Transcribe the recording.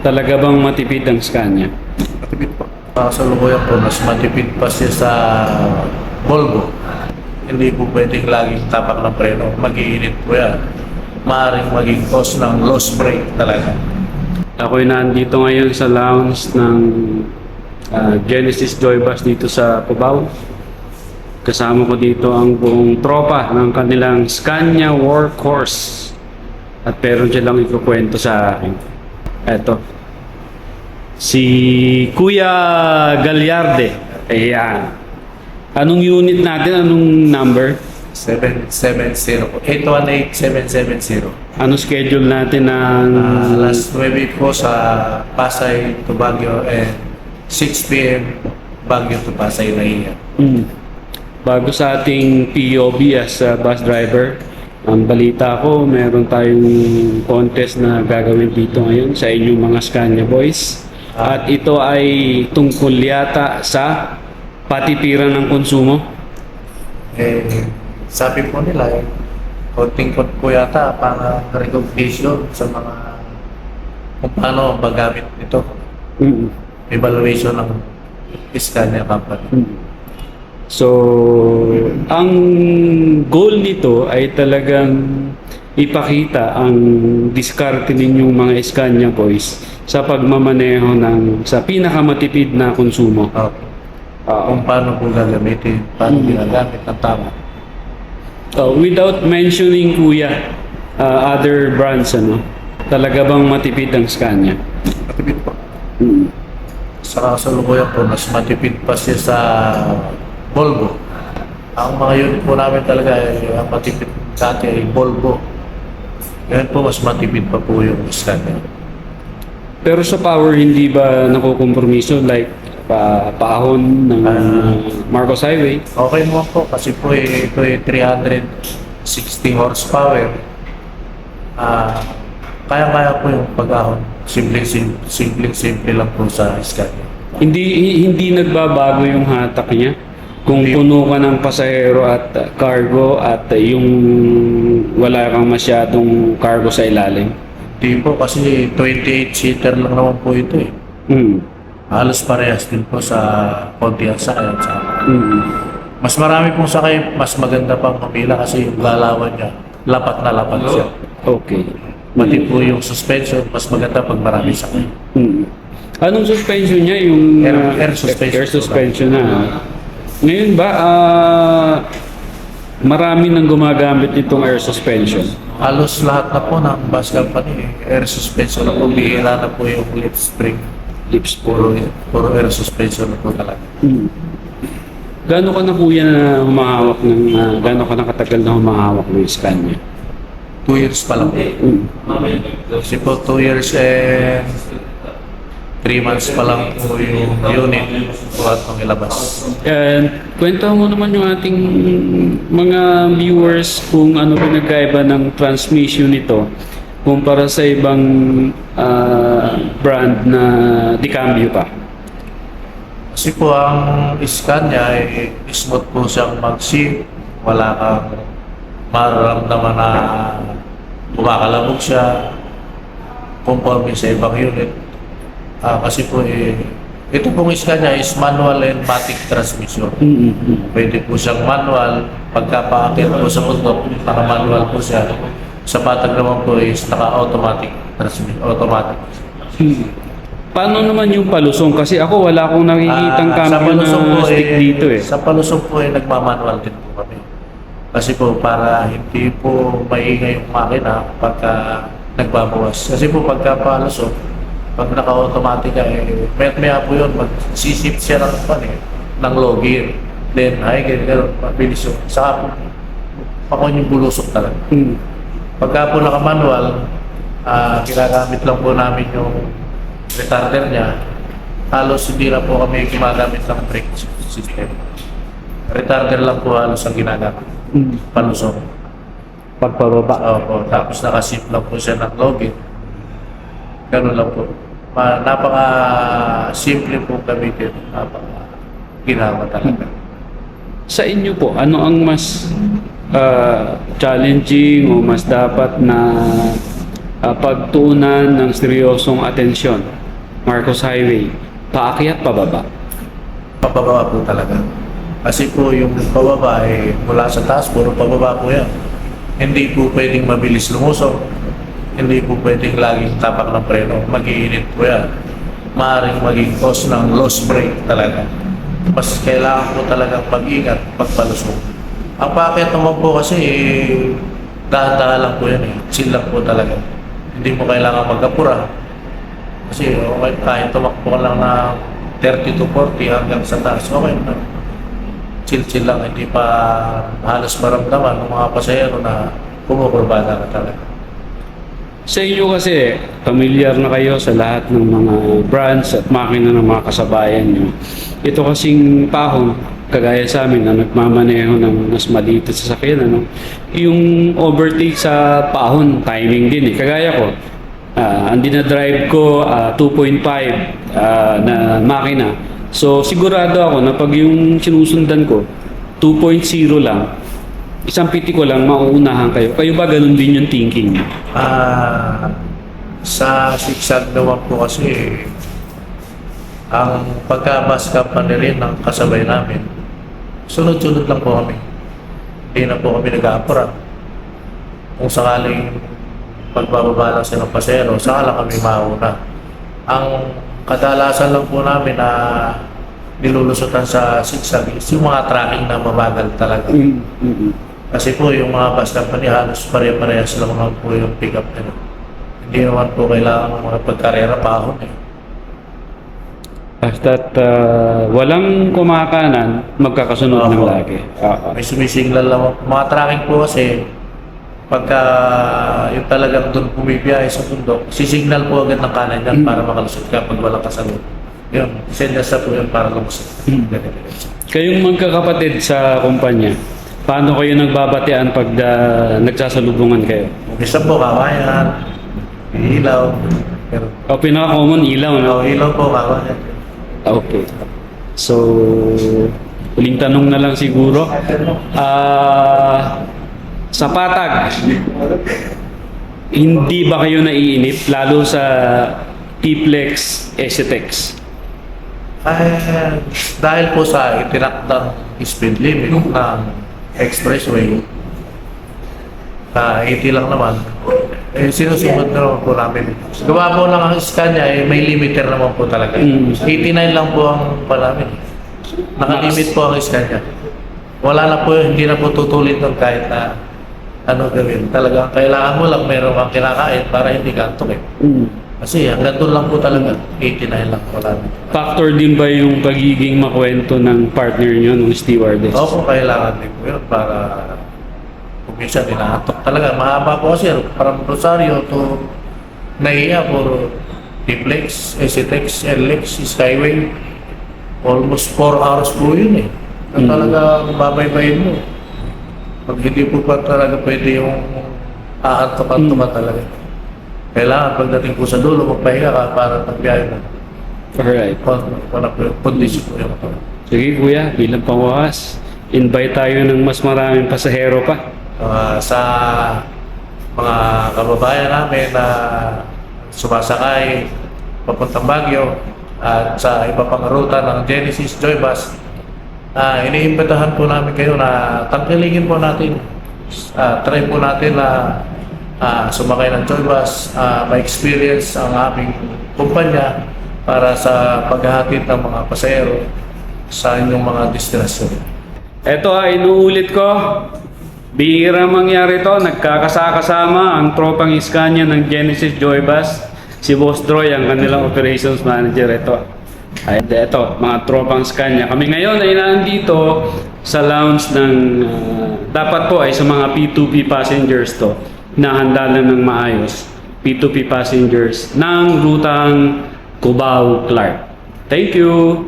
Talaga bang matipid ang Scania? Matipid po. Sa lukuyan po, mas matipid pa siya sa Volvo. Hindi po pwedeng laging tapak ng preno. Mag-iinit po yan. Maaaring maging cause ng low brake talaga. Ako'y nandito ngayon sa lounge ng Genesis Joy Bus dito sa Cubao. Kasama ko dito ang buong tropa ng kanilang Scania Workhorse. At meron silang ikukwento sa akin. Eto. Si Kuya Galyarde. Ayan. Anong unit natin? Anong number? 770 po. 818770. Anong schedule natin ng... Last 9 po sa Pasay to Baguio and 6 p.m. Baguio to Pasay na iya. Bago sa ating POB as bus driver, ang balita ko, meron tayong contest na gagawin dito ngayon sa inyong mga Scania boys. At ito ay tungkol yata sa patipiran ng konsumo. Sabi po nila, konting-kot po yata para recognition sa mga kung paano paggamit nito. Evaluation ng Scania company. So, ang goal nito ay talagang ipakita ang diskarte ninyong mga Scania boys sa pagmamaneho sa pinakamatipid na konsumo. Kung paano po gagamitin, paano ginagamit ng tama. Without mentioning kuya, other brands, talaga bang matipid ang Scania? Matipid po. Sa kasalukuyan po, mas matipid pa siya sa Volvo. Ang mga unit po namin talaga ay ang matipid dati ay Volvo. Ngayon po, mas matipid pa po yung Scania. Pero sa power, hindi ba nakukompromiso like paahon ng Marcos Highway? Okay naman po kasi po ito ay 360 horsepower. Kaya-kaya po yung pag-ahon. Simple lang po sa Scania. Hindi nagbabago yung hatak niya. Kung puno ka ng pasahero at cargo at yung wala kang masyadong cargo sa ilalim. Hindi po kasi 28-seater lang naman po ito eh. Halos parehas din po sa konti ang sakay. Mas marami pong sakay, mas maganda pang pumila kasi yung galawan niya, lapat na lapat siya. Okay. Pati po yung suspension, mas maganda pag marami sakay. Anong suspension niya? Yung Air suspension. Air suspension na. Ngayon ba, marami nang gumagamit itong air suspension? Halos lahat na po ng bus company, air suspension na po, bihira na po yung lip spring. Puro air suspension na po talaga. Gaano ka na kuya na humahawak gaano ka na katagal na humahawak ng Scania? 2 years pa lang. Kasi po 2 years and 3 months pa lang po yung unit buhat ng ilabas. Kwento mo naman yung ating mga viewers kung ano pinagkaiba ng transmission nito kumpara sa ibang brand na di cambio pa. Kasi po ang Scania ay smooth po siyang mag-shift. Wala kang mararamdaman na kumakalabog siya conforme sa ibang unit. Kasi po ito pong Scania is manual and matic transmission. Pwede po siyang manual, pagkapaakit po sa bundok, naka-manual po siya. Sa patag naman po is naka-automatic transmission, automatic. Paano naman yung palusong? Kasi ako wala akong nakikitang cambio na stick dito eh. Sa palusong po nagmamanual din po kami. Kasi po para hindi po maingay yung makina pagka nagbabawas. Kasi po pagka palusong, pag naka-automatic maya po yun, mag-sisip siya ng low gear. Then, ganyan, mabilis yun. Saka po, pakon yung bulusok talaga. Pagka po naka-manual, ginagamit lang po namin yung retarder niya. Halos hindi na po kami gumagamit ng brake system. Retarder lang po halos ang ginagamit. Palusok. Pagpababa. Opo, tapos nakasip lang po siya ng low gear. Ganun lang po. Napaka-simple po gamitin. Napaka-ginawa talaga. Sa inyo po, ano ang mas challenging o mas dapat na pagtuunan ng seryosong atensyon. Marcos Highway, paakyat, pababa. Pababa po talaga. Kasi po yung pababa ay mula sa taas, puro pababa po yan. Hindi po pwedeng mabilis lumusok. Hindi po pwedeng laging tapak ng preno. Mag-iinit po yan. Maaaring maging cause ng lost brake talaga. Mas kailangan po talagang mag-ingat pagpalusok. Ang paakyat naman po kasi dahan-dahan lang po yan eh. Chill lang po talaga. Hindi mo kailangan magkapura. Kasi okay, kahit tumakbo ka lang na 30 to 40 hanggang sa taas, okay na. Chill-chill lang, hindi pa halos maramdaman ng mga pasahero na kumukurbada ka talaga. Sa inyo kasi, familiar na kayo sa lahat ng mga brands at makina ng mga kasabayan nyo. Ito kasing pahon, kagaya sa amin na nagmamaneho ng mas maliit sa sasakyan, ano? Yung overtake sa pahon, timing din eh. Kagaya ko, ang dinadrive ko 2.5 na makina. So sigurado ako na pag yung sinusundan ko 2.0 lang, isang piti ko lang mauunahan kayo. Kayo ba ganun din yung thinking niyo? Sa sigsag naman po kasi ang pagka-bus company rin ng kasabay namin, sunod-sunod lang po kami. Hindi na po kami nag-aapura. Kung sakaling pagbababa lang siya ng pasero, saka lang kami mauna. Ang kadalasan lang po namin na nilulusutan sa sigsag is yung mga tracking na mabagal talaga. Kasi po yung mga bus company halos pare-parehas lang naman po yung pick-up nila. Hindi naman po kailangan mga pagkarera pahon eh. Basta't walang kumakanan, magkakasunod ng lagi. May sumisignal lang. Mga tracking po kasi pagka yung talagang doon bumibiyahe sa bundok, sisignal po agad ng kanan yan para makalusot ka pag walang kasalot. Yun, senyas na po yun para lumusot. Kayong magkakapatid sa kumpanya, paano kayo nagbabatean pag nagsasalubungan kayo? Isa po, kawayan, ilaw. Pero, Pinaka-common, ilaw, no? ilaw po, kawayan. Okay. So, huling tanong na lang siguro. Sa patag, hindi ba kayo naiinip lalo sa T-Flex, STX? Dahil po sa itinaktang speed limit ng expressway, 80 lang naman, sinusunod na naman po namin. Gawa po lang ang Scania, may limiter naman po talaga. 89 lang po ang palamin. Nakalimit po ang Scania. Wala na po, hindi na po tutulit nun kahit na ano gawin. Talagang kailangan mo lang meron kang kinakain para hindi ka antok eh. Kasi hanggang doon lang po talaga, 89 lang po namin. Factor din ba yung pagiging makwento ng partner nyo, ng stewardess? Opo, kailangan din po yun para kung minsan inaantok talaga. Mahaba po kasi, from Rosario to Naiya po, T-Flex, STX, LX, Skyway. Almost 4 hours po yun eh. Na talaga babaybayin mo. Pag hindi po pa talaga pwede yung aantok-antok ka talaga. Kailangan pagdating po sa dulo, magpahinga ka para magbiyahe na. Alright. Kondisyon po yung Sige kuya, bilang pangwakas, invite tayo ng mas maraming pasahero pa. sa mga kababayan namin na sumasakay papuntang Baguio at sa iba pang ruta ng Genesis Joybus, iniimbitahan po namin kayo na tangkilingin po natin. Try po natin na sumakay ng Joybus, ma-experience ang aming kumpanya para sa paghahatid ng mga pasahero sa inyong mga destinasyon. Ito inuulit ko. Bihira mangyari to, nagkakasama ang tropang Scania ng Genesis Joybus. Si Boss Droy, ang kanilang operations manager. Ito, mga tropang Scania. Kami ngayon ay nandito sa lounge ng, dapat po ay sa mga P2P passengers to, na handa na ng maayos. P2P passengers ng rutang Cubao-Clark. Thank you!